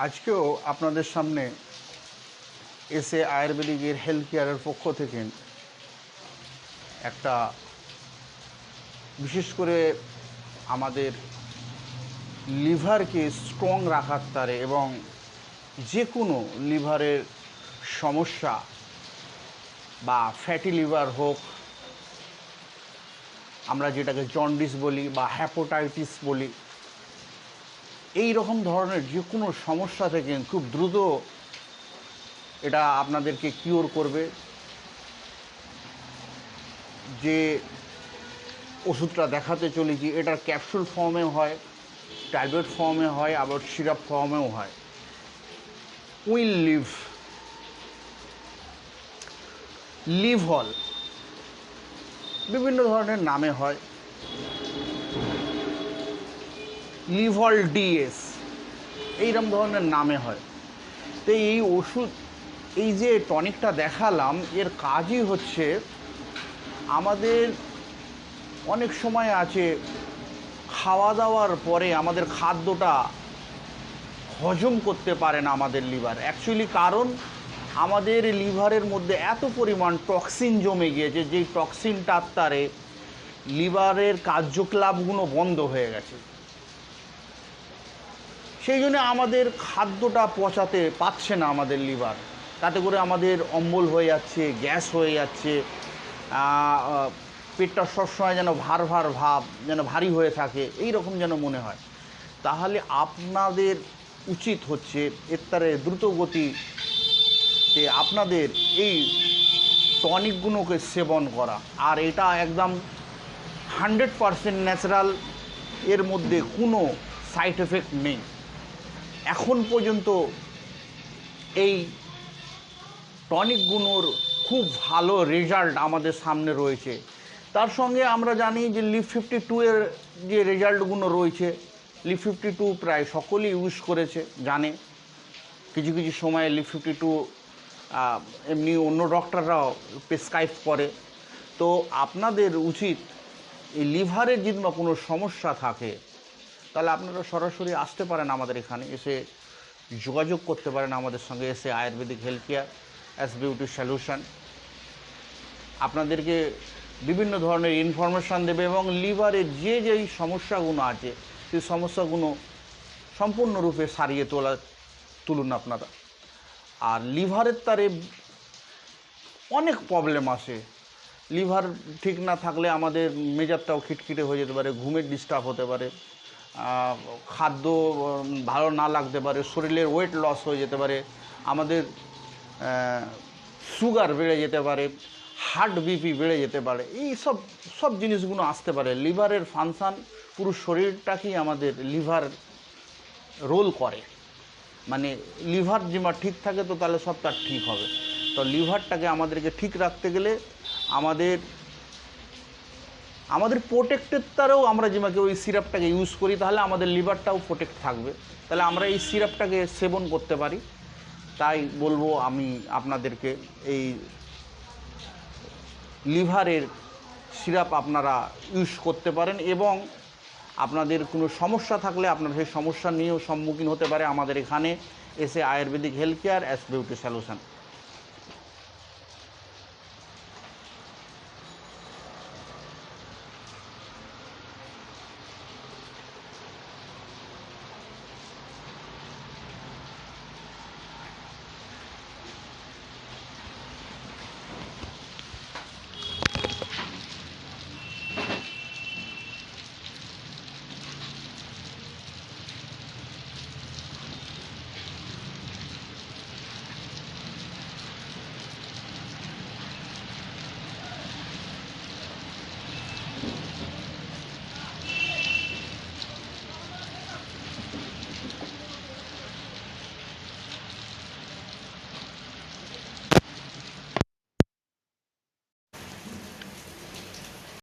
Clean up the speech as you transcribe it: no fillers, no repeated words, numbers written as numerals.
আজকেও আপনাদের সামনে এসে আয়ুর্বেদিকের হেলথ কেয়ারের পক্ষ থেকে একটা বিশেষ করে আমাদের লিভারকে স্ট্রং রাখার তারে এবং যে কোনো লিভারের সমস্যা বা ফ্যাটি লিভার হোক, আমরা যেটাকে জন্ডিস বলি বা হ্যাপাটাইটিস বলি, এই রকম ধরনের যে কোনো সমস্যা থেকে খুব দ্রুত এটা আপনাদেরকে কিওর করবে। যে ওষুধটা দেখাতে চলেছি এটার ক্যাপসুল ফর্মে হয়, ট্যাবলেট ফর্মে হয়, আবার সিরাপ ফর্মেও হয়। উইল লিভহল বিভিন্ন ধরনের নামে হয়, লিভহল ডিএস এইরকম ধরনের নামে হয়। তো এই ওষুধ, এই যে টনিকটা দেখালাম, এর কাজই হচ্ছে আমাদের অনেক সময় আছে খাওয়া দাওয়ার পরে আমাদের খাদ্যটা হজম করতে পারে না আমাদের লিভার। অ্যাকচুয়ালি কারণ আমাদের লিভারের মধ্যে এত পরিমাণ টক্সিন জমে গিয়েছে, যেই টক্সিনটার তারে লিভারের কার্যকলাপগুলো বন্ধ হয়ে গেছে। সেই জন্য আমাদের খাদ্যটা পচাতে পারছে না আমাদের লিভার, তাতে করে আমাদের অম্বল হয়ে যাচ্ছে, গ্যাস হয়ে যাচ্ছে, পেটটা সবসময় যেন ভার ভার ভাব, যেন ভারী হয়ে থাকে, এই রকম যেন মনে হয়। তাহলে আপনাদের উচিত হচ্ছে এর তারে দ্রুত গতিতে আপনাদের এই টনিকগুলোকে সেবন করা। আর এটা একদম 100% ন্যাচারাল, এর মধ্যে কোনো সাইড এফেক্ট নেই। এখন পর্যন্ত এই টনিকগুলোর খুব ভালো রেজাল্ট আমাদের সামনে রয়েছে। তার সঙ্গে আমরা জানি যে লিভ 52 এর যে রেজাল্টগুলো রয়েছে, লিভ 52 প্রায় সকলেই ইউজ করেছে, জানে। কিছু কিছু সময়ে লিভ 52 এমনি অন্য ডক্টররাও প্রেসক্রাইব করে। তো আপনাদের উচিত এই লিভারের যদি বা কোনো সমস্যা থাকে তাহলে আপনারা সরাসরি আসতে পারেন আমাদের এখানে, এসে যোগাযোগ করতে পারেন আমাদের সঙ্গে, এসে ayurvedic health care as beauty solution আপনাদেরকে বিভিন্ন ধরনের ইনফরমেশান দেবে এবং লিভারের যে যেই সমস্যাগুলো আছে সেই সমস্যাগুলো সম্পূর্ণরূপে সারিয়ে তুলুন আপনারা। আর লিভারের তারে অনেক প্রবলেম আসে। লিভার ঠিক না থাকলে আমাদের মেজাজটাও খিটখিটে হয়ে যেতে পারে, ঘুমের ডিস্টার্ব হতে পারে, খাদ্য ভালো না লাগতে পারে, শরীরের ওয়েট লস হয়ে যেতে পারে, আমাদের সুগার বেড়ে যেতে পারে, হার্ট বিপি বেড়ে যেতে পারে। এই সব জিনিসগুলো আসতে পারে। লিভারের ফাংশান, পুরো শরীরটাকেই আমাদের লিভার রোল করে। মানে লিভার যেমন ঠিক থাকে তো তাহলে সব তার ঠিক হবে। তো লিভারটাকে আমাদেরকে ঠিক রাখতে গেলে আমাদের প্রোটেক্টের তারেও আমরা যেমাকে ওই সিরাপটাকে ইউজ করি, তাহলে আমাদের লিভারটাও প্রোটেক্ট থাকবে। তাহলে আমরা এই সিরাপটাকে সেবন করতে পারি। তাই বলবো আমি আপনাদেরকে, এই লিভারের সিরাপ আপনারা ইউজ করতে পারেন এবং আপনাদের কোনো সমস্যা থাকলে আপনারা সেই সমস্যা নিয়েও সম্মুখীন হতে পারে আমাদের এখানে এসে ayurvedic health care as beauty solution.